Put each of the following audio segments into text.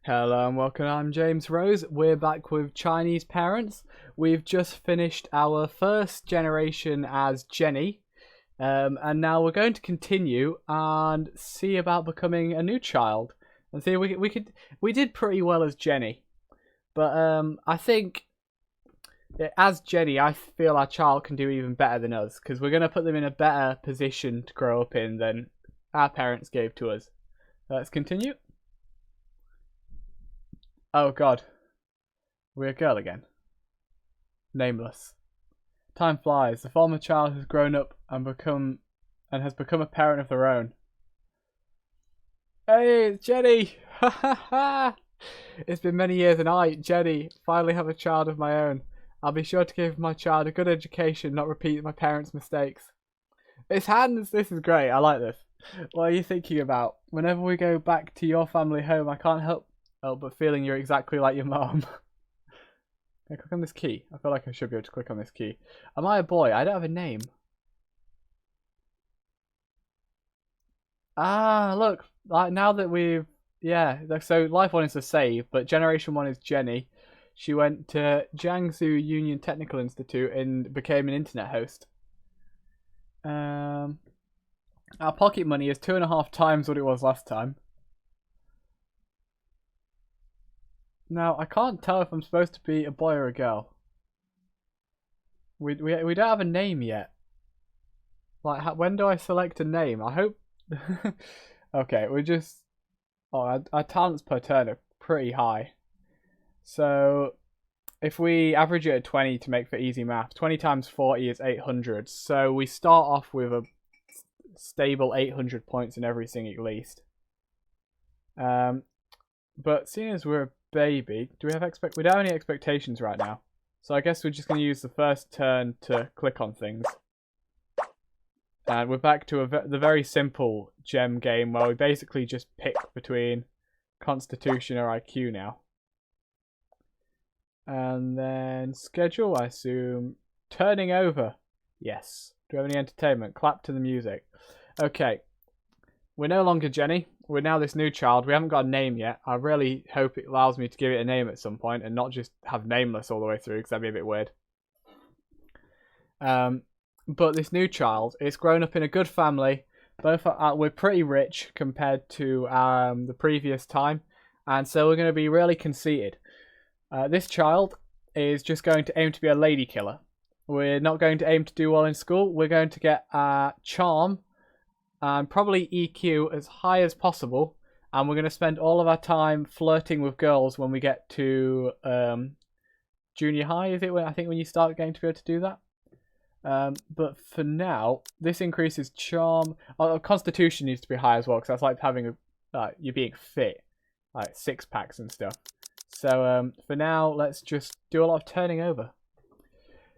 Hello and welcome, I'm James Rose. We're back with Chinese parents. We've just finished our first generation as Jenny. And now we're going to continue and see about becoming a new child. And see, we did pretty well as Jenny. But I think as Jenny, I feel our child can do even better than us. Because we're going to put them in a better position to grow up in than our parents gave to us. Let's continue. Oh god. We're a girl again. Nameless. Time flies. The former child has grown up and has become a parent of their own. Hey, it's Jenny! Ha ha ha! It's been many years and I, Jenny, finally have a child of my own. I'll be sure to give my child a good education, not repeat my parents' mistakes. It's Hans! This is great, I like this. What are you thinking about? Whenever we go back to your family home, I can't help but feeling you're exactly like your mom. Can I click on this key? I feel like I should be able to click on this key. Am I a boy? I don't have a name. Ah, look. Like now that we've... Yeah, so Life 1 is a save, but Generation 1 is Jenny. She went to Jiangsu Union Technical Institute and became an internet host. Our pocket money is 2.5 times what it was last time. Now, I can't tell if I'm supposed to be a boy or a girl. We don't have a name yet. Like, when do I select a name? I hope... Okay, we just... Oh, our talents per turn are pretty high. So, if we average it at 20 to make for easy math, 20 times 40 is 800. So, we start off with a stable 800 points in everything at least. But seeing as we're a baby, do we have we don't have any expectations right now, so I guess we're just going to use the first turn to click on things. And we're back to the very simple gem game where we basically just pick between Constitution or IQ now. And then schedule, I assume. Turning over. Yes. Do we have any entertainment? Clap to the music. Okay. We're no longer Jenny. We're now this new child. We haven't got a name yet. I really hope it allows me to give it a name at some point and not just have nameless all the way through, because that'd be a bit weird. But this new child, it's grown up in a good family. We're pretty rich compared to the previous time, and so we're going to be really conceited. This child is just going to aim to be a lady killer. We're not going to aim to do well in school. We're going to get charm and probably EQ as high as possible, and we're going to spend all of our time flirting with girls when we get to junior high, is it? I think when you start getting to be able to do that. But for now, this increases charm. Constitution needs to be high as well, because that's like having you're being fit, like 6-packs and stuff. So for now, let's just do a lot of turning over.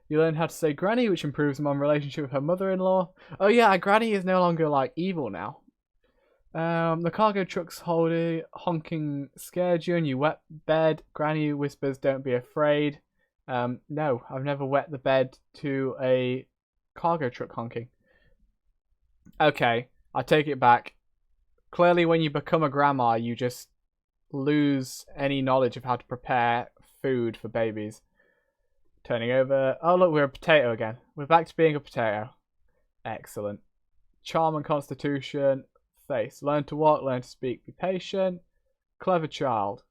You learn how to say granny, which improves mom's relationship with her mother-in-law. Oh yeah, our granny is no longer like evil now. The cargo truck's honking scared you and you wet bed. Granny whispers, don't be afraid. No, I've never wet the bed to a cargo truck honking. Okay, I take it back. Clearly when you become a grandma, you just lose any knowledge of how to prepare food for babies. Turning over. Oh look, we're a potato again. We're back to being a potato. Excellent. Charm and constitution. Face. Learn to walk, learn to speak, be patient. Clever child.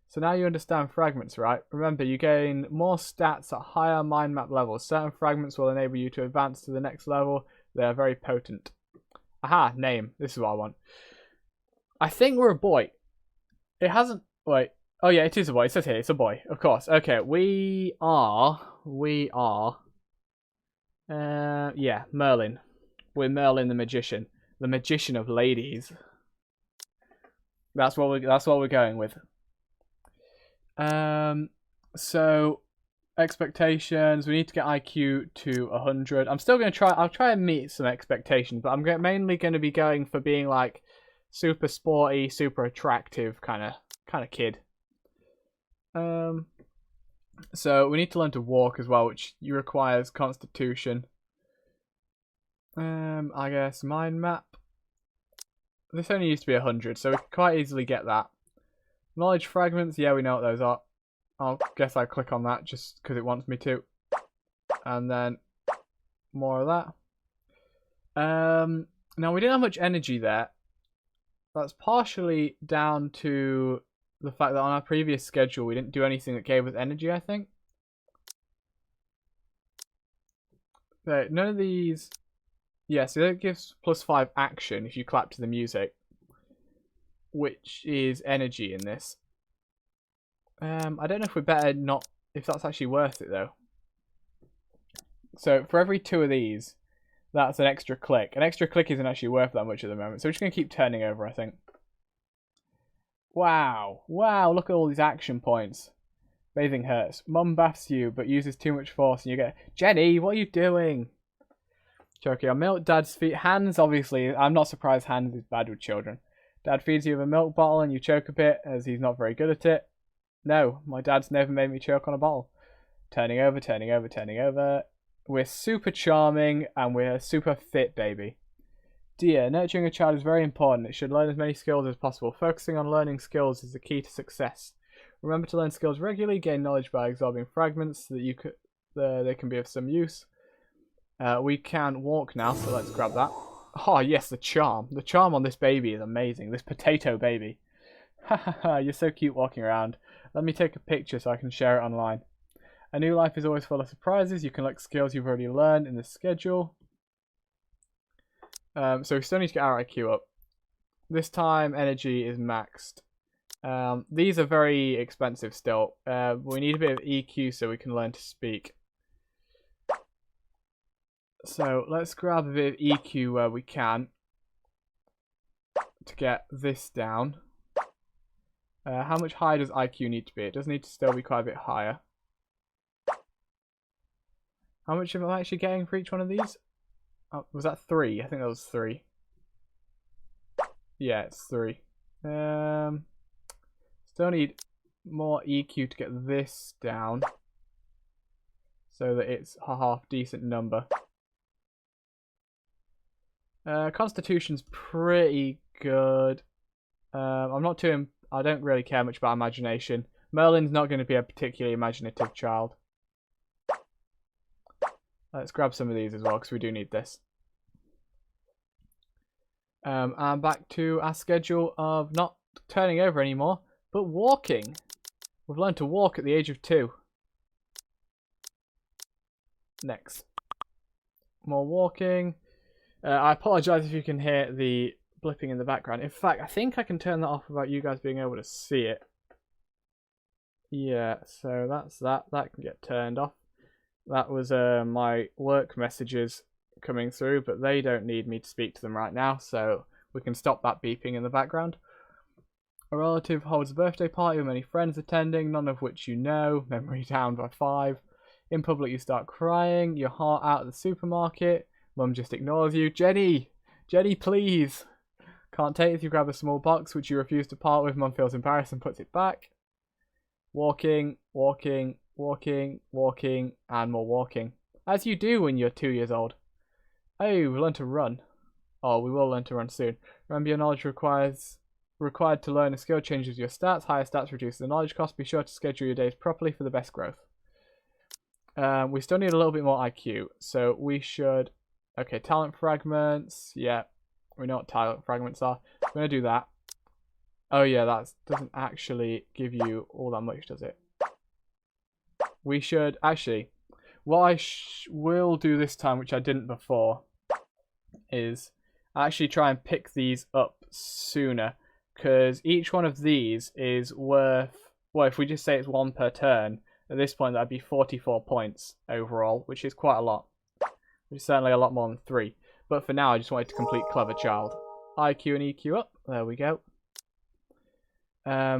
So now you understand fragments, right? Remember, you gain more stats at higher mind map levels. Certain fragments will enable you to advance to the next level. They are very potent. Aha, name. This is what I want. I think we're a boy. It hasn't... Wait. Oh yeah, it is a boy. It says here, it's a boy. Of course. Okay, we are... yeah, Merlin. We're Merlin the Magician. The Magician of Ladies. That's what we're going with. So expectations, we need to get IQ to 100. I'm still going to I'll try and meet some expectations, but I'm mainly going to be going for being like super sporty, super attractive kind of kid. So we need to learn to walk as well, which requires constitution. I guess mind map. This only used to be 100, so we could quite easily get that. Knowledge fragments, yeah, we know what those are. I'll guess I click on that just because it wants me to. And then more of that. Now we didn't have much energy there. That's partially down to the fact that on our previous schedule we didn't do anything that gave us energy, I think. Okay, none of these... Yeah, so that gives +5 action if you clap to the music, which is energy in this. I don't know if we better not... if that's actually worth it, though. So for every 2 of these, that's an extra click. An extra click isn't actually worth that much at the moment, so we're just going to keep turning over, I think. Wow. Wow, look at all these action points. Bathing hurts. Mum baths you, but uses too much force, and you get... Jenny, what are you doing? Choking on milk. Dad's feet. Hands, obviously. I'm not surprised Hands is bad with children. Dad feeds you with a milk bottle, and you choke a bit, as he's not very good at it. No, my dad's never made me choke on a bottle. Turning over, turning over, turning over. We're super charming, and we're a super fit baby. Dear, nurturing a child is very important. It should learn as many skills as possible. Focusing on learning skills is the key to success. Remember to learn skills regularly. Gain knowledge by absorbing fragments so that they can be of some use. We can walk now, so let's grab that. Oh yes, the charm. The charm on this baby is amazing. This potato baby. Ha ha ha, you're so cute walking around. Let me take a picture so I can share it online. A new life is always full of surprises. You can look skills you've already learned in the schedule. So we still need to get our IQ up. This time energy is maxed. These are very expensive still. We need a bit of EQ so we can learn to speak. So let's grab a bit of EQ where we can to get this down. How much higher does IQ need to be? It does need to still be quite a bit higher. How much am I actually getting for each one of these? Oh, was that 3? I think that was 3. Yeah, it's 3. Still need more EQ to get this down so that it's a half decent number. Constitution's pretty good. I'm not too... I don't really care much about imagination. Merlin's not going to be a particularly imaginative child. Let's grab some of these as well, because we do need this. And back to our schedule of not turning over anymore, but walking. We've learned to walk at the age of 2. Next. More walking. I apologise if you can hear the blipping in the background. In fact, I think I can turn that off without you guys being able to see it. Yeah, so that's that. That can get turned off. That was my work messages coming through, but they don't need me to speak to them right now, so we can stop that beeping in the background. A relative holds a birthday party with many friends attending, none of which you know. Memory down by 5. In public you start crying. Your heart out at the supermarket. Mum just ignores you. Jenny! Jenny, please! Can't take it if you grab a small box which you refuse to part with. Mum feels embarrassed and puts it back. Walking, walking, walking, walking, and more walking. As you do when you're 2 years old. Oh, we learn to run. Oh, we will learn to run soon. Remember, your knowledge required to learn a skill changes your stats. Higher stats reduce the knowledge cost. Be sure to schedule your days properly for the best growth. We still need a little bit more IQ, so we should... Okay, talent fragments. Yeah, we know what talent fragments are. I'm going to do that. Oh yeah, that doesn't actually give you all that much, does it? We should... Actually, what I will do this time, which I didn't before, is actually try and pick these up sooner. Because each one of these is worth... Well, if we just say it's 1 per turn, at this point that'd be 44 points overall, which is quite a lot. Which is certainly a lot more than 3. But for now, I just wanted to complete Clever Child. IQ and EQ up. There we go.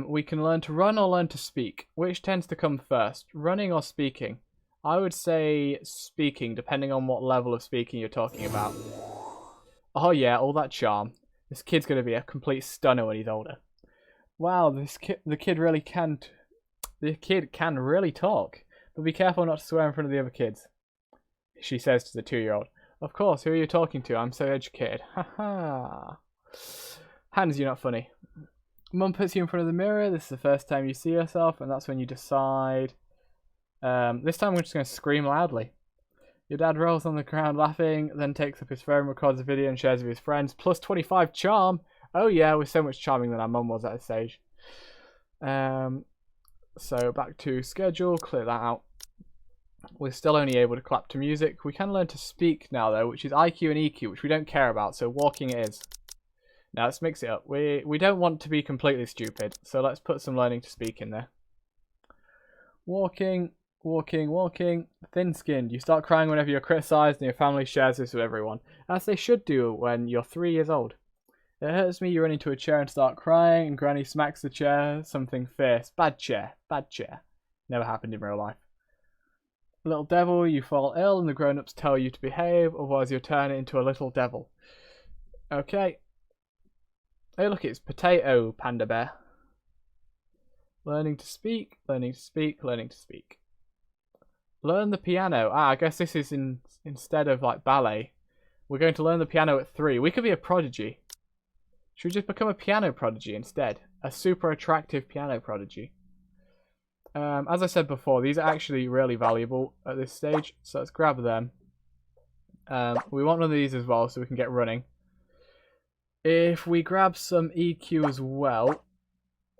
We can learn to run or learn to speak. Which tends to come first? Running or speaking? I would say speaking, depending on what level of speaking you're talking about. Oh yeah, all that charm. This kid's going to be a complete stunner when he's older. Wow, the kid really can... The kid can really talk. But be careful not to swear in front of the other kids. She says to the 2-year-old. Of course, who are you talking to? I'm so educated. Ha ha. Hans, you're not funny. Mum puts you in front of the mirror. This is the first time you see yourself, and that's when you decide. This time we're just going to scream loudly. Your dad rolls on the ground laughing, then takes up his phone, records a video, and shares with his friends. Plus 25 charm. Oh yeah, we're so much charming than our mum was at this stage. So back to schedule. Clear that out. We're still only able to clap to music. We can learn to speak now though, which is IQ and EQ, which we don't care about. So walking it is. Now let's mix it up. We don't want to be completely stupid, so let's put some learning to speak in there. Walking. Thin-skinned. You start crying whenever you're criticised, and your family shares this with everyone, as they should do when you're 3 years old. It hurts me. You run into a chair and start crying, and Granny smacks the chair. Something fierce. Bad chair. Bad chair. Never happened in real life. Little devil. You fall ill, and the grown-ups tell you to behave, otherwise you'll turn into a little devil. Okay. Hey, look, it's Potato Panda Bear. Learning to speak. Learning to speak. Learning to speak. Learn the piano. I guess this is instead of like ballet. We're going to learn the piano at 3. We could be a prodigy. Should we just become a piano prodigy instead? A super attractive piano prodigy. As I said before, these are actually really valuable at this stage. So let's grab them. We want one of these as well so we can get running. If we grab some EQ as well,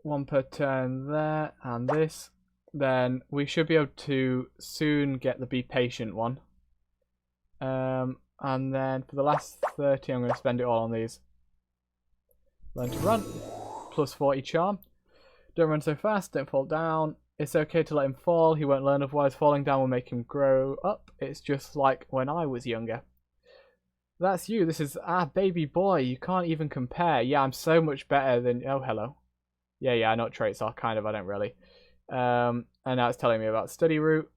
1 per turn there and this, then we should be able to soon get the Be Patient one. And then for the last 30, I'm going to spend it all on these. Learn to run. Plus 40 charm. Don't run so fast. Don't fall down. It's okay to let him fall. He won't learn otherwise. Falling down will make him grow up. It's just like when I was younger. That's you. This is our baby boy. You can't even compare. Yeah, I'm so much better than... Oh, hello. Yeah, I know what traits are. Kind of, I don't really. And now it's telling me about study route.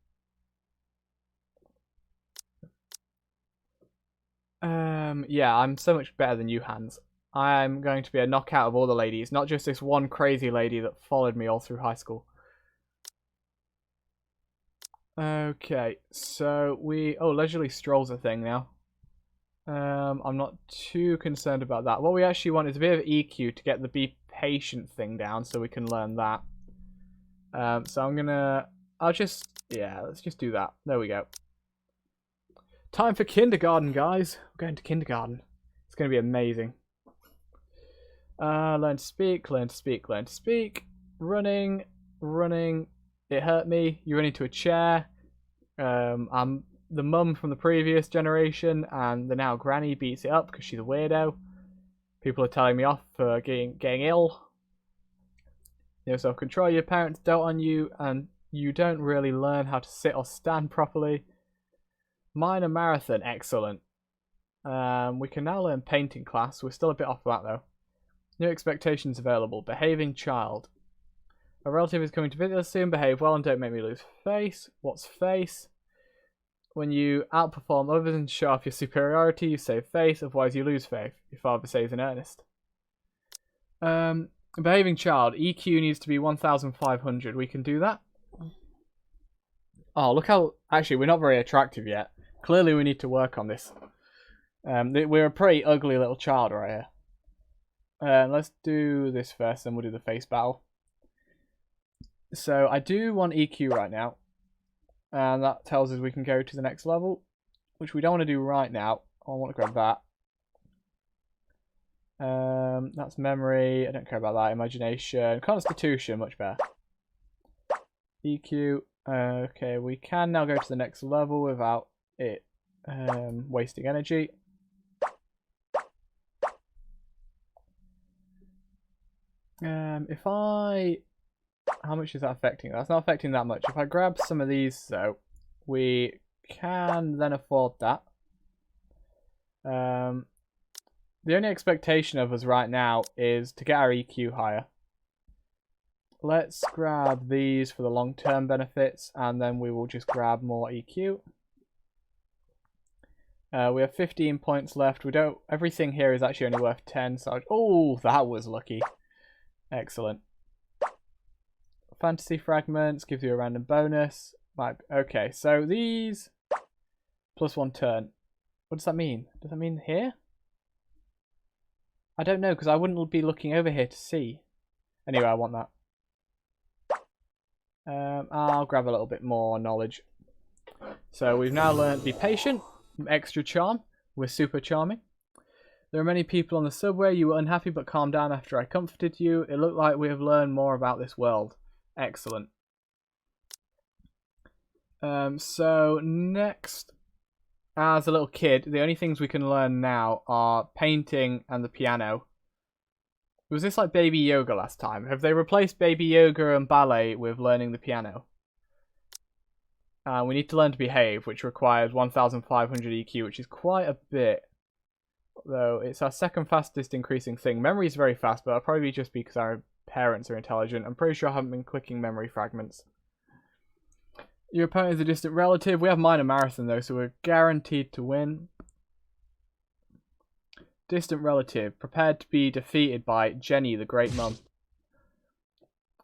Yeah, I'm so much better than you, Hans. I'm going to be a knockout of all the ladies, not just this one crazy lady that followed me all through high school. Okay, so oh, leisurely strolls a thing now. I'm not too concerned about that. What we actually want is a bit of EQ to get the Be Patient thing down so we can learn that. So let's just do that. There we go. Time for kindergarten, guys. We're going to kindergarten. It's going to be amazing. Learn to speak, learn to speak, learn to speak. Running. It hurt me. You run into a chair. I'm the mum from the previous generation, and the now granny beats it up because she's a weirdo. People are telling me off for getting ill. No self-control. Your parents dote on you, and you don't really learn how to sit or stand properly. Minor marathon, excellent. We can now learn painting class. We're still a bit off that though. New expectations available. Behaving child. A relative is coming to visit us soon. Behave well and don't make me lose face. What's face? When you outperform others and show off your superiority, you save face. Otherwise, you lose faith. Your father says in earnest. Behaving child. EQ needs to be 1,500. We can do that. Oh, look how... Actually, we're not very attractive yet. Clearly, we need to work on this. We're a pretty ugly little child right here. Let's do this first, then we'll do the face battle. So, I do want EQ right now. And that tells us we can go to the next level. Which we don't want to do right now. I want to grab that. That's memory. I don't care about that. Imagination. Constitution. Much better. EQ. Okay, we can now go to the next level without it wasting energy. How much is that affecting? That's not affecting that much. If I grab some of these, though, we can then afford that. The only expectation of us right now is to get our EQ higher. Let's grab these for the long-term benefits, and then we will just grab more EQ. We have 15 points left. Everything here is actually only worth 10. So, oh, that was lucky. Excellent. Fantasy fragments gives you a random bonus. Okay, so these plus 1 turn. What does that mean? Does that mean here? I don't know, because I wouldn't be looking over here to see. Anyway, I want that. I'll grab a little bit more knowledge. So we've now learned be patient, extra charm. We're super charming. There are many people on the subway. You were unhappy but calmed down after I comforted you. It looked like we have learned more about this world. Excellent. So next, as a little kid, the only things we can learn now are painting and the piano. Was this like baby yoga last time? Have they replaced baby yoga and ballet with learning the piano? We need to learn to behave, which requires 1,500 EQ, which is quite a bit. Though it's our second fastest increasing thing. Memory is very fast, but it'll probably be just because our parents are intelligent. I'm pretty sure I haven't been clicking memory fragments. Your opponent is a distant relative. We have minor marathon though, so we're guaranteed to win. Distant relative, prepared to be defeated by Jenny, the great mum.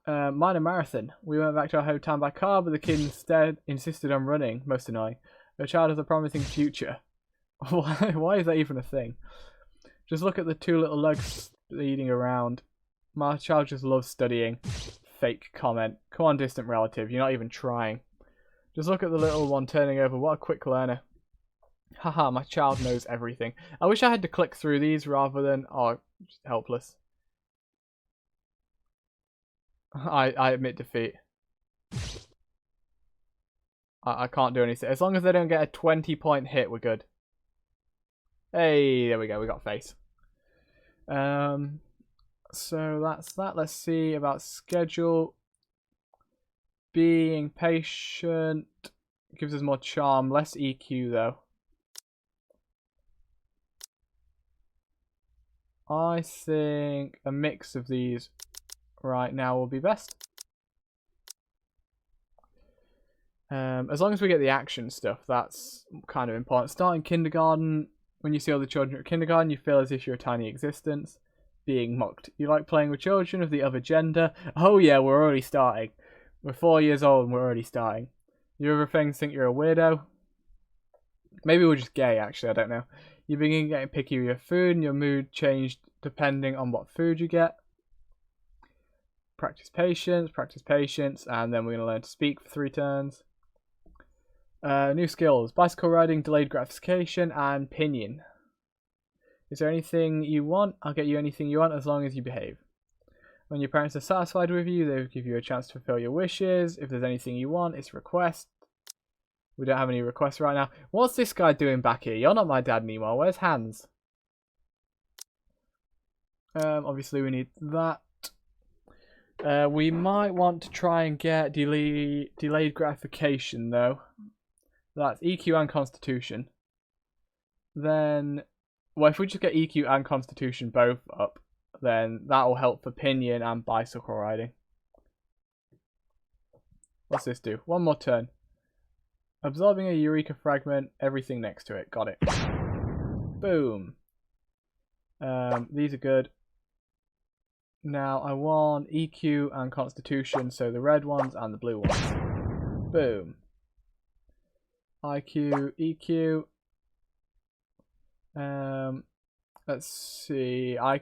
Minor marathon. We went back to our hometown by car, but the kid instead insisted on running. Most annoying. Your child has a promising future. Why is that even a thing? Just look at the two little legs leading around. My child just loves studying. Fake comment. Come on, distant relative. You're not even trying. Just look at the little one turning over. What a quick learner. Haha, my child knows everything. I wish I had to click through these rather than... Oh, just helpless. I admit defeat. I can't do anything. As long as they don't get a 20-point hit, we're good. Hey, there we go. We got face. So that's that. Let's see about schedule. Being patient gives us more charm, less EQ though. I think a mix of these right now will be best. As long as we get the action stuff, that's kind of important. Starting kindergarten, when you see all the children at kindergarten, you feel as if you're a tiny existence. Being mocked. You like playing with children of the other gender. Oh yeah, we're already starting. We're 4 years old and we're already starting. You ever think you're a weirdo? Maybe we're just gay, actually, I don't know. You begin getting picky with your food and your mood changed depending on what food you get. Practice patience, and then we're going to learn to speak for 3 turns. New skills. Bicycle riding, delayed gratification, and pinion. Is there anything you want? I'll get you anything you want as long as you behave. When your parents are satisfied with you, they will give you a chance to fulfill your wishes. If there's anything you want, it's request. We don't have any requests right now. What's this guy doing back here? You're not my dad anymore. Where's Hans? Obviously we need that. We might want to try and get delayed gratification though. That's EQ and Constitution. Then, well, if we just get EQ and Constitution both up, then that will help for pinion and bicycle riding. What's this do? One more turn. Absorbing a Eureka fragment, everything next to it. Got it. Boom. These are good. Now I want EQ and Constitution, so the red ones and the blue ones. Boom. IQ, EQ. Let's see. I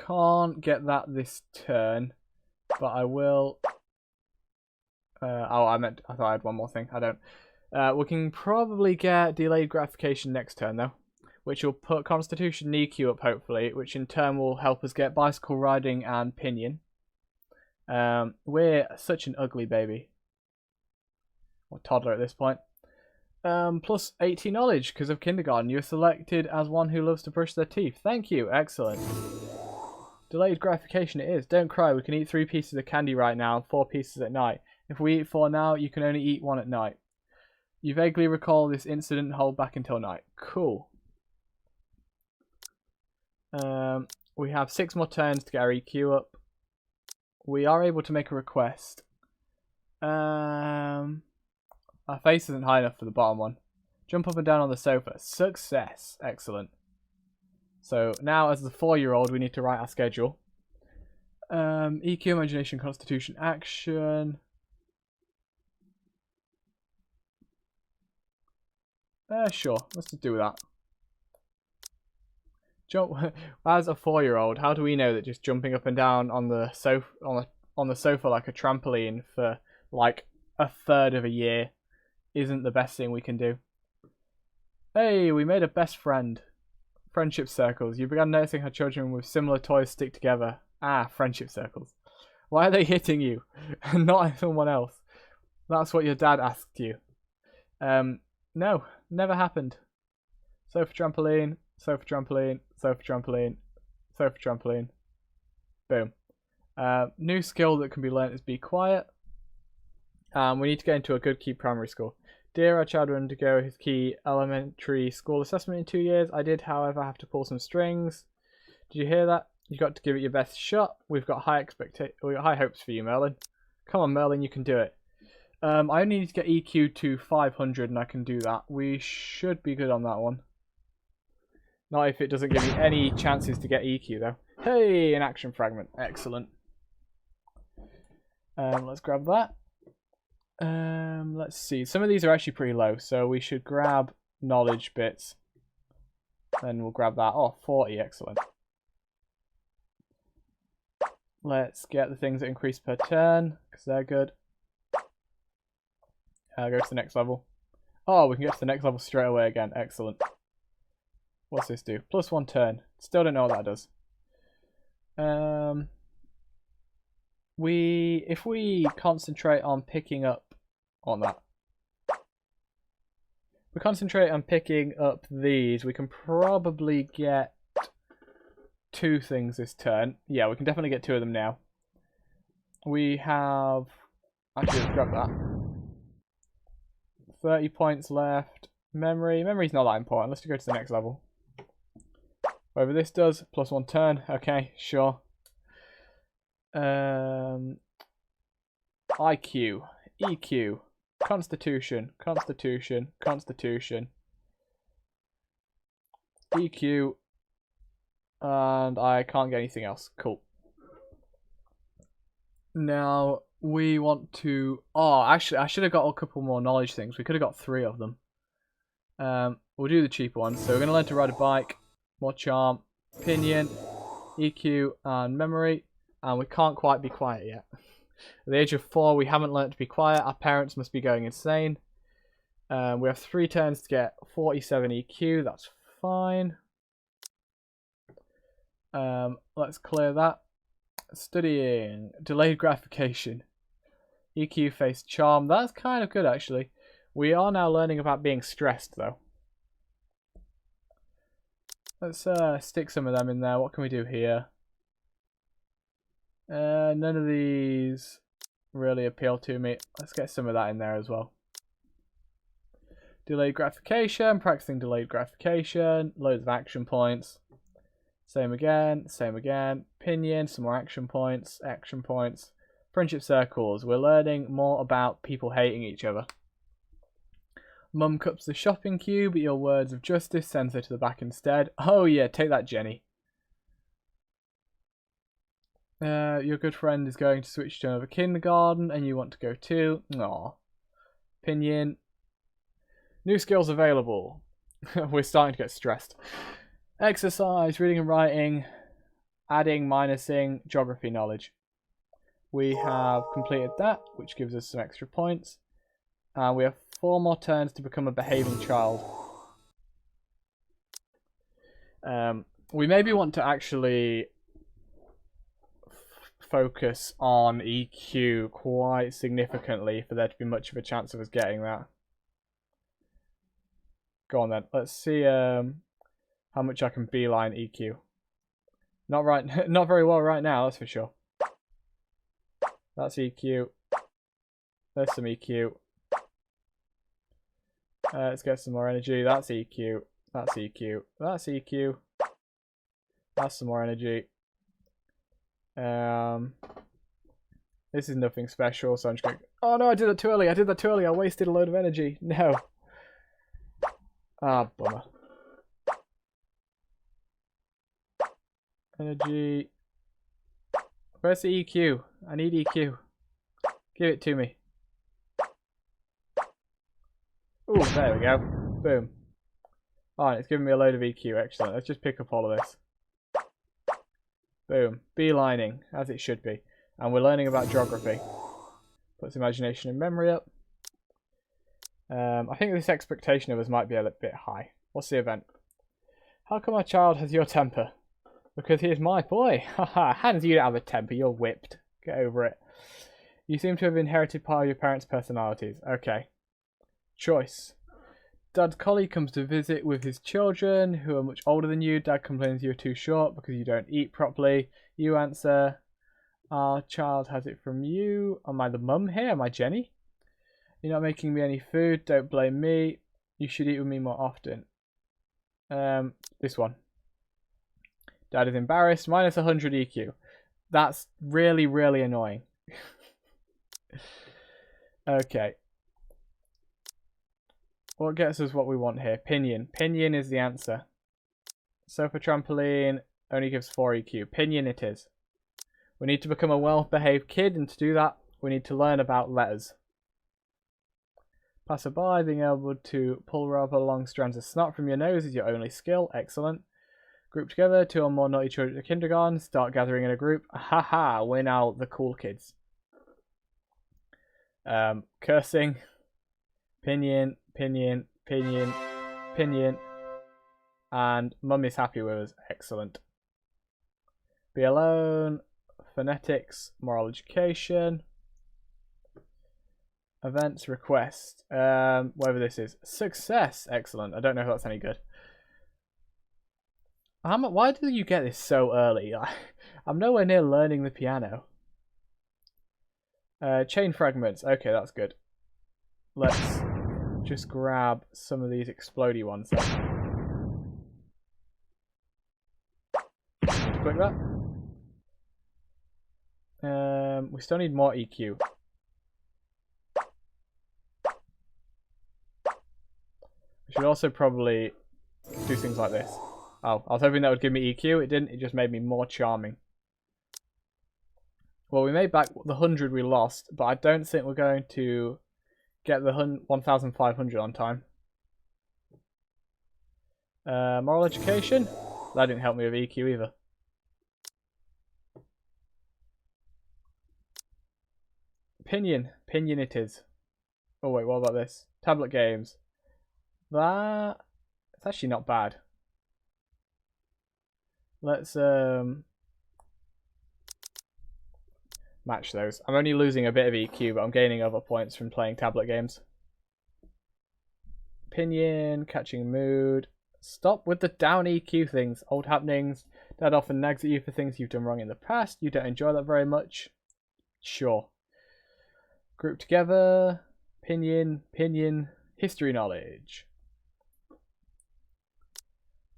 can't get that this turn, but I will. I thought I had one more thing. I don't. We can probably get delayed gratification next turn though, which will put Constitution and EQ up hopefully, which in turn will help us get bicycle riding and pinion. We're such an ugly baby, or toddler at this point. Plus 80 knowledge because of kindergarten. You're selected as one who loves to brush their teeth. Thank you. Excellent. Delayed gratification it is. Don't cry. We can eat 3 pieces of candy right now and 4 pieces at night. If we eat 4 now, you can only eat 1 at night. You vaguely recall this incident and hold back until night. Cool. We have 6 more turns to get our EQ up. We are able to make a request. Our face isn't high enough for the bottom one. Jump up and down on the sofa. Success. Excellent. So now as the 4-year-old we need to write our schedule. EQ, imagination, constitution, action. Sure, let's just do that. Jump. As a 4-year-old, how do we know that just jumping up and down on the sofa like a trampoline for like a third of a year isn't the best thing we can do? Hey, we made a best friend. Friendship circles. You began noticing how children with similar toys stick together. Ah, friendship circles. Why are they hitting you? Not someone else. That's what your dad asked you. No, never happened. Sofa trampoline, sofa trampoline, sofa trampoline, sofa trampoline. Boom. New skill that can be learnt is be quiet. We need to get into a good key primary school. Dear, our child will undergo his key elementary school assessment in 2 years. I did, however, have to pull some strings. Did you hear that? You got to give it your best shot. We've got high hopes for you, Merlin. Come on, Merlin, you can do it. I only need to get EQ to 500 and I can do that. We should be good on that one. Not if it doesn't give me any chances to get EQ, though. Hey, an action fragment. Excellent. Let's grab that. Let's see. Some of these are actually pretty low, so we should grab knowledge bits. Then we'll grab that. Oh, 40. Excellent. Let's get the things that increase per turn, because they're good. Go to the next level. Oh, we can get to the next level straight away again. Excellent. What's this do? +1 turn. Still don't know what that does. If we concentrate on picking up on that. If we concentrate on picking up these, we can probably get 2 things this turn. Yeah, we can definitely get 2 of them now. We have... Actually, let's grab that. 30 points left. Memory. Memory's not that important. Let's go to the next level. Whatever this does, +1 turn. Okay, sure. IQ. EQ. Constitution. Constitution. Constitution. EQ. And I can't get anything else. Cool. Now... we want to... Oh, actually, I should have got a couple more knowledge things. We could have got 3 of them. We'll do the cheaper ones. So we're going to learn to ride a bike, more charm, pinion, EQ, and memory. And we can't quite be quiet yet. At the age of 4, we haven't learned to be quiet. Our parents must be going insane. We have 3 turns to get 47 EQ. That's fine. Let's clear that. Studying. Delayed gratification. EQ face charm. That's kind of good, actually. We are now learning about being stressed, though. Let's stick some of them in there. What can we do here? None of these really appeal to me. Let's get some of that in there as well. Delayed gratification. Practicing delayed gratification. Loads of action points. Same again. Same again. Pinion. Some more action points. Action points. Friendship circles. We're learning more about people hating each other. Mum cups the shopping queue, but your words of justice sends her to the back instead. Oh yeah, take that, Jenny. Your good friend is going to switch to another kindergarten, and you want to go too. Aww. Pinion. New skills available. We're starting to get stressed. Exercise, reading and writing, adding, minusing, geography knowledge. We have completed that, which gives us some extra points. We have 4 more turns to become a behaving child. We maybe want to actually focus on EQ quite significantly for there to be much of a chance of us getting that. Go on then. Let's see how much I can beeline EQ. Not very well right now, that's for sure. That's EQ. There's some EQ. Let's get some more energy. That's EQ. That's EQ. That's EQ. That's some more energy. This is nothing special, so I'm just going... Oh no, I did that too early. I did that too early. I wasted a load of energy. No. Ah, bummer. Energy. Where's the EQ? I need EQ. Give it to me. Ooh, there we go. Boom. Alright, it's giving me a load of EQ. Excellent. Let's just pick up all of this. Boom. Beelining, as it should be. And we're learning about geography. Puts imagination and memory up. I think this expectation of us might be a little bit high. What's the event? How come my child has your temper? Because he is my boy. Haha, Hans, you don't have a temper. You're whipped. Get over it. You seem to have inherited part of your parents' personalities. Okay. Choice. Dad's colleague comes to visit with his children who are much older than you. Dad complains you're too short because you don't eat properly. You answer, our child has it from you. Am I the mum here? Am I Jenny? You're not making me any food. Don't blame me. You should eat with me more often. This one. Dad is embarrassed. Minus 100 EQ. That's really, really annoying. Okay. What gets us what we want here? Pinion. Pinion is the answer. Sofa trampoline only gives 4 EQ. Pinion it is. We need to become a well-behaved kid, and to do that, we need to learn about letters. Passerby, being able to pull rather long strands of snot from your nose is your only skill. Excellent. Group together, 2 or more naughty children at kindergarten. Start gathering in a group. Haha, we're now the cool kids. Cursing. Pinion, pinion, pinion, pinion. And mum is happy with us. Excellent. Be alone. Phonetics, moral education. Events, request. Whatever this is. Success. Excellent. I don't know if that's any good. Why do you get this so early? I'm nowhere near learning the piano. Chain fragments. Okay, that's good. Let's just grab some of these explodey ones then. Click that. We still need more EQ. We should also probably do things like this. Oh, I was hoping that would give me EQ. It didn't. It just made me more charming. Well, we made back the 100 we lost, but I don't think we're going to get the 1,500 on time. Moral education? That didn't help me with EQ either. Pinion. Pinion it is. Oh wait, what about this? Tablet games. That... It's actually not bad. Let's match those. I'm only losing a bit of EQ, but I'm gaining other points from playing tablet games. Pinion, catching mood. Stop with the down EQ things. Old happenings. Dad often nags at you for things you've done wrong in the past. You don't enjoy that very much. Sure. Group together. Pinion, pinion. History knowledge.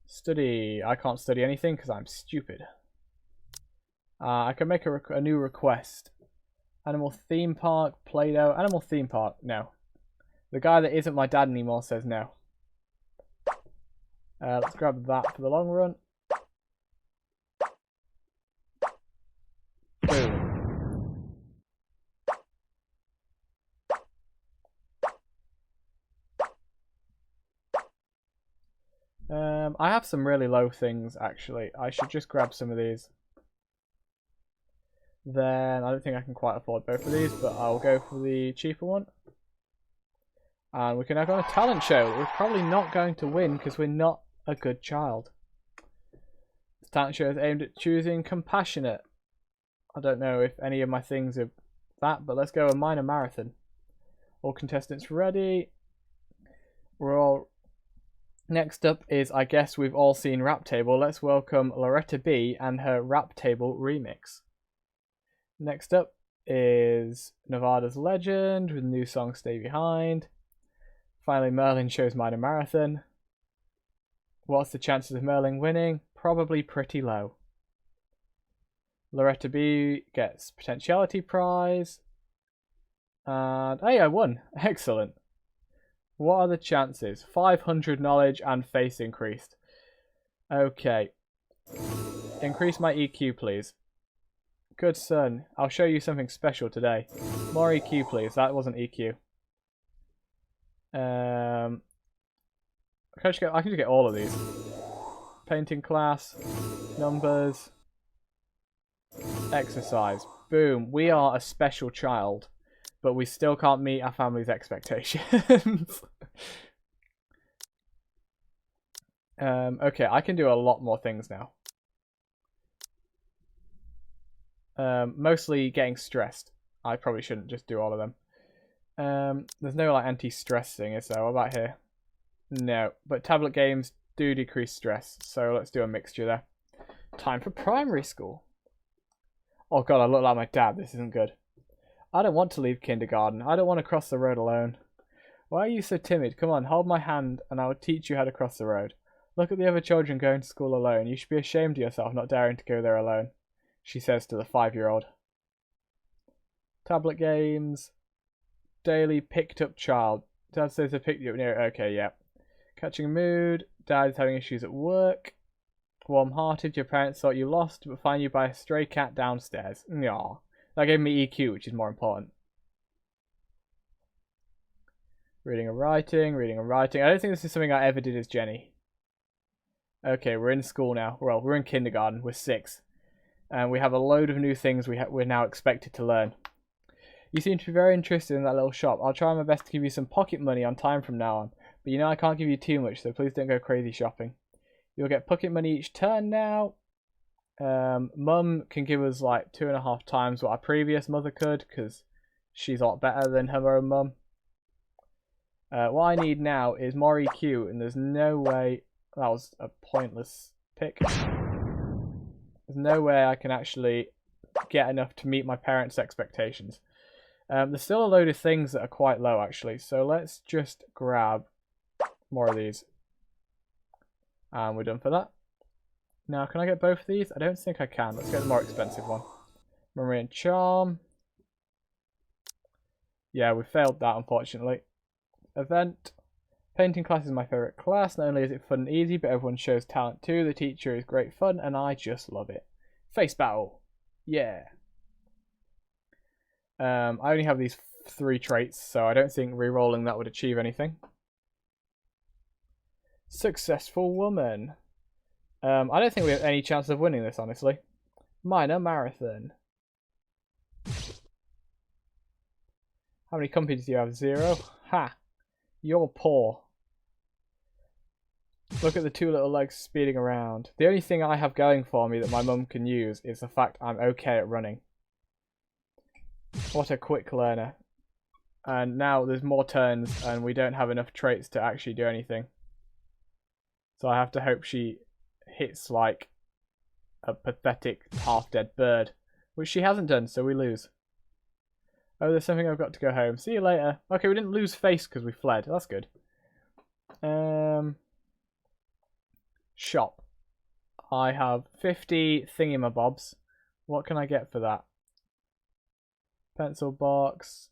Study. I can't study anything because I'm stupid. I can make a new request. Animal theme park, Play-Doh. Animal theme park, no. The guy that isn't my dad anymore says no. Let's grab that for the long run. Boom. I have some really low things, actually. I should just grab some of these. Then, I don't think I can quite afford both of these, but I'll go for the cheaper one. And we can now go on a talent show that we're probably not going to win because we're not a good child. This talent show is aimed at choosing compassionate. I don't know if any of my things are that, but let's go a minor marathon. All contestants ready. We're all... Next up is, I guess we've all seen Rap Table. Let's welcome Loretta B and her Rap Table remix. Next up is Nevada's Legend with new song Stay Behind. Finally, Merlin shows minor marathon. What's the chances of Merlin winning? Probably pretty low. Loretta B gets potentiality prize. And hey, I won. Excellent. What are the chances? 500 knowledge and face increased. Okay. Increase my EQ, please. Good son. I'll show you something special today. More EQ, please. That wasn't EQ. I can just get all of these. Painting class. Numbers. Exercise. Boom. We are a special child, but we still can't meet our family's expectations. Okay, I can do a lot more things now. Mostly getting stressed. I probably shouldn't just do all of them. There's no like anti-stress thing, is there? What about here? No, but tablet games do decrease stress, so let's do a mixture there. Time for primary school. Oh god, I look like my dad. This isn't good. I don't want to leave kindergarten. I don't want to cross the road alone. Why are you so timid? Come on, hold my hand and I will teach you how to cross the road. Look at the other children going to school alone. You should be ashamed of yourself not daring to go there alone, she says to the 5-year-old. Tablet games. Daily picked up child. Dad says I picked you up near. Okay, yeah. Catching a mood. Dad is having issues at work. Warm-hearted. Your parents thought you lost, but find you by a stray cat downstairs. Aww. That gave me EQ, which is more important. Reading and writing. Reading and writing. I don't think this is something I ever did as Jenny. Okay, we're in school now. Well, we're in kindergarten. We're 6. And we have a load of new things we're now expected to learn. You seem to be very interested in that little shop. I'll try my best to give you some pocket money on time from now on. But you know I can't give you too much, so please don't go crazy shopping. You'll get pocket money each turn now. Mum can give us like 2.5 times what our previous mother could, because she's a lot better than her own mum. What I need now is more EQ, and there's no way... That was a pointless pick. There's no way I can actually get enough to meet my parents' expectations. There's still a load of things that are quite low, actually. So let's just grab more of these. And we're done for that. Now, can I get both of these? I don't think I can. Let's get the more expensive one. Memory and Charm. Yeah, we failed that, unfortunately. Event. Painting class is my favourite class. Not only is it fun and easy, but everyone shows talent too. The teacher is great fun, and I just love it. Face battle. Yeah. I only have these 3 traits, so I don't think re-rolling that would achieve anything. Successful woman. I don't think we have any chance of winning this, honestly. Minor marathon. How many companies do you have? 0? Ha! You're poor. Look at the 2 little legs speeding around. The only thing I have going for me that my mum can use is the fact I'm okay at running. What a quick learner. And now there's more turns and we don't have enough traits to actually do anything. So I have to hope she hits like a pathetic half-dead bird. Which she hasn't done, so we lose. Oh, there's something I've got to go home. See you later. Okay, we didn't lose face because we fled. That's good. Shop. I have 50 thingamabobs. What can I get for that? Pencil box.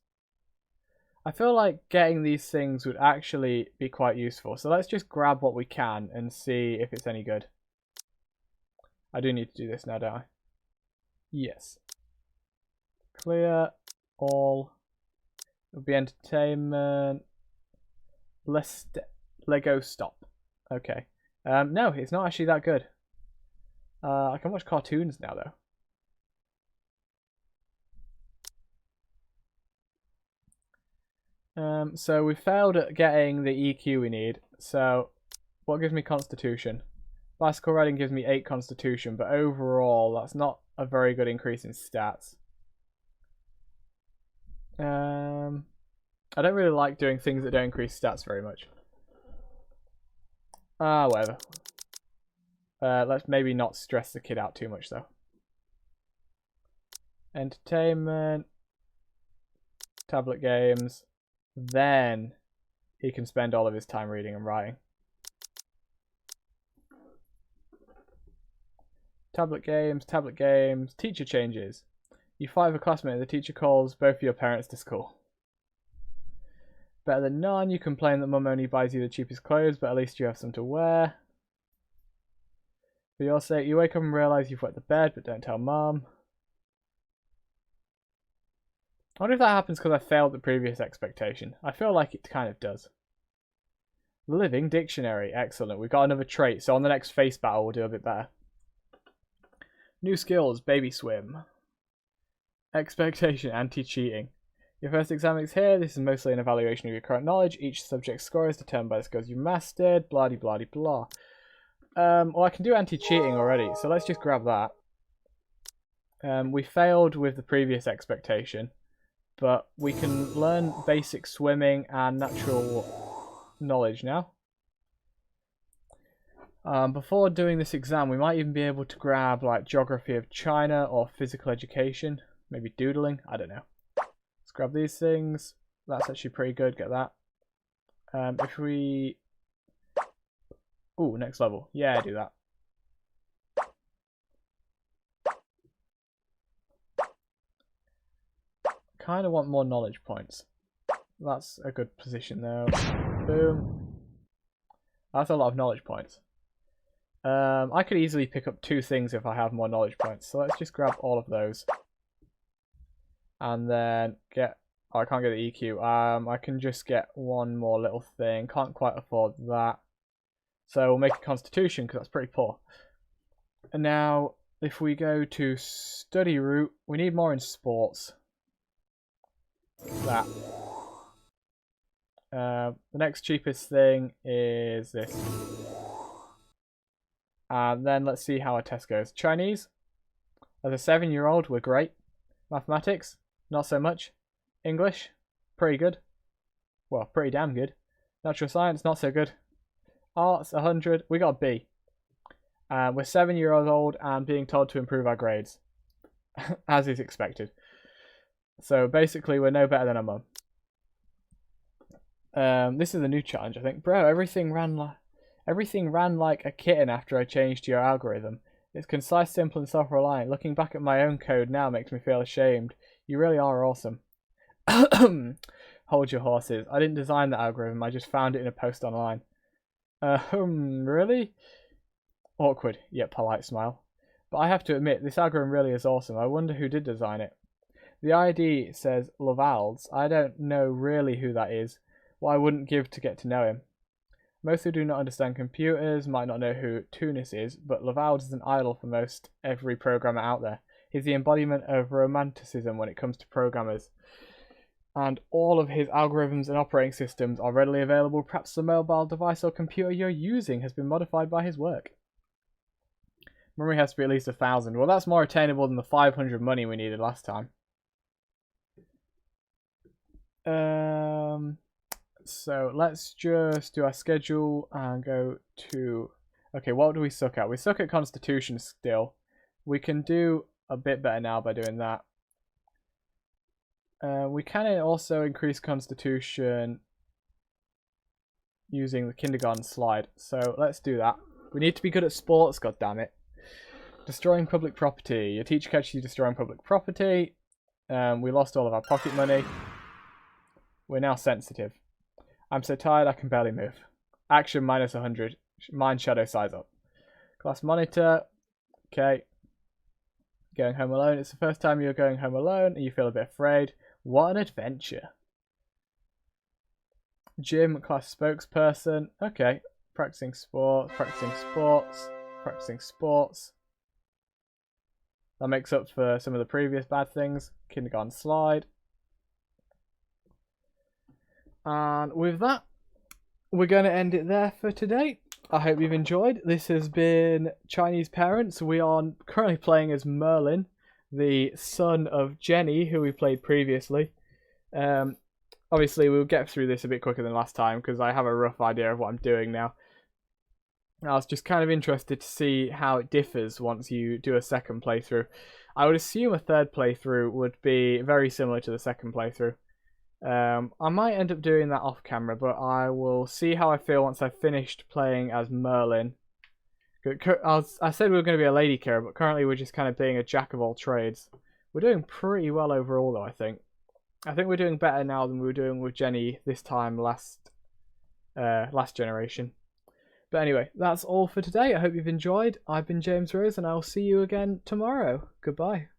I feel like getting these things would actually be quite useful. So let's just grab what we can and see if it's any good. I do need to do this now, don't I? Yes. Clear. All. It'll be entertainment. Lego stop. Okay. No, it's not actually that good. I can watch cartoons now, though. So we failed at getting the EQ we need. So, what gives me Constitution? Bicycle riding gives me 8 Constitution, but overall, that's not a very good increase in stats. I don't really like doing things that don't increase stats very much. Whatever. Let's maybe not stress the kid out too much, though. Entertainment. Tablet games. Then he can spend all of his time reading and writing. Tablet games. Teacher changes. You fight with a classmate, the teacher calls both of your parents to school. Better than none. You complain that mum only buys you the cheapest clothes, but at least you have some to wear. For your sake, you wake up and realise you've wet the bed, but don't tell mum. I wonder if that happens because I failed the previous expectation. I feel like it kind of does. Living dictionary. Excellent. We've got another trait, so on the next face battle we'll do a bit better. New skills. Baby swim. Expectation, anti-cheating. Your first exam is here. This is mostly an evaluation of your current knowledge. Each subject score is determined by the skills you mastered. Blah de blah de blah. Well, I can do anti-cheating already, so let's just grab that. We failed with the previous expectation, but we can learn basic swimming and natural knowledge now. Before doing this exam, we might even be able to grab like geography of China or physical education, maybe doodling, I don't know. Let's grab these things. That's actually pretty good, get that. If we... Ooh, next level. Yeah, do that. Kind of want more knowledge points. That's a good position though. Boom. That's a lot of knowledge points. I could easily pick up 2 things if I have more knowledge points. So let's just grab all of those. And then get... Oh, I can't get the EQ. I can just get one more little thing. Can't quite afford that. So we'll make a constitution because that's pretty poor. And now, if we go to study route, we need more in sports. That. The next cheapest thing is this. And then let's see how our test goes. Chinese. As a 7-year-old, we're great. Mathematics, not so much. English, pretty good. Well, pretty damn good. Natural science, not so good. Arts, 100. We got a B. We're 7 years old and being told to improve our grades. As is expected. So basically, we're no better than our mum. This is a new challenge, I think. Bro, everything ran like a kitten after I changed your algorithm. It's concise, simple, and self-reliant. Looking back at my own code now makes me feel ashamed. You really are awesome. Hold your horses. I didn't design the algorithm. I just found it in a post online. Really? Awkward, yet polite smile. But I have to admit, this algorithm really is awesome. I wonder who did design it. The ID says Laval's. I don't know really who that is. What I wouldn't give to get to know him. Most who do not understand computers might not know who Tunis is, but Laval's is an idol for most every programmer out there. He's the embodiment of romanticism when it comes to programmers. And all of his algorithms and operating systems are readily available. Perhaps the mobile device or computer you're using has been modified by his work. Memory has to be at least 1,000. Well, that's more attainable than the 500 money we needed last time. So let's just do our schedule and go to... Okay, what do we suck at? We suck at Constitution still. We can do a bit better now by doing that. We can also increase Constitution using the kindergarten slide. So let's do that. We need to be good at sports, goddammit. Destroying public property. Your teacher catches you destroying public property. We lost all of our pocket money. We're now sensitive. I'm so tired I can barely move. Action minus 100. Mind shadow size up. Class monitor. Okay. Going home alone. It's the first time you're going home alone and you feel a bit afraid. What an adventure. Gym, class spokesperson. Okay. Practicing sports, practicing sports, practicing sports. That makes up for some of the previous bad things. Kindergarten slide. And with that, we're going to end it there for today. I hope you've enjoyed. This has been Chinese Parents. We are currently playing as Merlin, the son of Jenny, who we played previously. Obviously, we'll get through this a bit quicker than last time because I have a rough idea of what I'm doing now. I was just kind of interested to see how it differs once you do a second playthrough. I would assume a third playthrough would be very similar to the second playthrough. I might end up doing that off camera, but I will see how I feel once I've finished playing as Merlin. I said we were going to be a lady killer, but currently we're just kind of being a jack of all trades. We're doing pretty well overall, though, I think. I think we're doing better now than we were doing with Jenny this time last generation. But anyway, that's all for today. I hope you've enjoyed. I've been James Rose, and I'll see you again tomorrow. Goodbye.